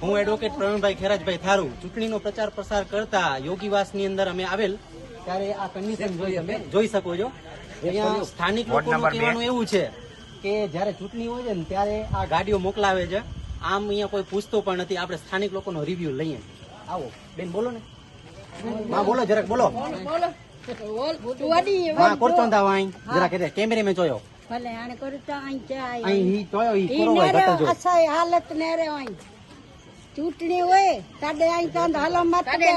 હું એડવોકેટ પ્રવીણભાઈ ખેરાજભાઈ થારુ ચૂંટણીનો પ્રચાર પ્રસાર કરતા યોગીવાસની અંદર અમે આવેલ ત્યારે આ કન્ડિશન જોઈ શકો છો. અહીંયા સ્થાનિક લોકોનું કહેવાનું એવું છે કે જયારે ચૂંટણી હોય છે ને ત્યારે આ ગાડીઓ મોકલાવે છે. આમ અહીંયા કોઈ પૂછતો પણ નથી. આપણે સ્થાનિક લોકોનો રિવ્યુ લઈએ. આવો બેન, બોલો ને. હા બોલો, જરાક બોલો. હા કોરચોંદા વાઈ જરાક કેમેરે જોયો ભલે આને કરતા અહીં જોયો ઈ કોરો ઘટ જો અસાય હાલત ને રે અહીં ચૂંટણી હોય તાડે અહીં કાંદ હાલો મત દે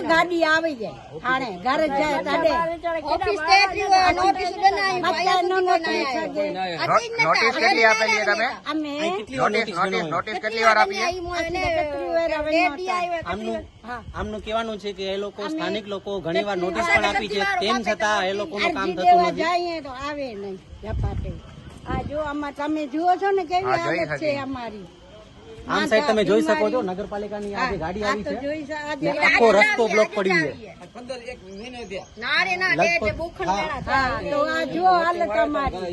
ગાડી આવી જાય થાણે ઘરે જાય તાડે ઓફિસ તે નોટિસ બનાવી નોટિસ કેટલી આપેલી તમે? અમે નોટિસ કેટલી વાર આપી? આમનું કહેવાનું છે કે એ લોકો સ્થાનિક લોકો ઘણીવાર નોટિસ પણ આપી છે, તેમ છતાં એ લોકોનું કામ થતું નથી. જાય તો આવે નહીં ઝપાટે. આ જો આમાં તમે જુઓ છો ને કેવી હાલત છે અમારી. આમ સાઈડ તમે જોઈ શકો છો નગરપાલિકાની આ જે ગાડી આવી છે ને આખો રસ્તો બ્લોક પડી છે. તો આ જો હાલત અમારી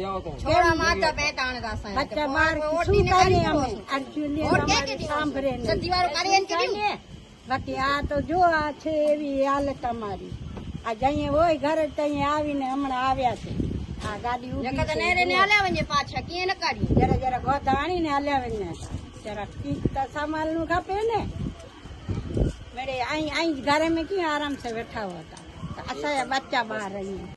બચ્ચા બાર શું કરીએ અમે actually સાંભળે નહીં. બાકી આ તો જો આ છે એવી હાલત અમારી. આ જઈએ હોય ઘરે ત્યાં આવીને હમણાં આવ્યા છે. આ ગાડી જરા જરા ગોતા આણીને હલાવે ને જરા કીક સામાન નું ખપે ને મેળે અહીં ઘરે મેં ક્યાં આરામ से बैठा हुआ था. अच्छा बच्चा बाहर रही है.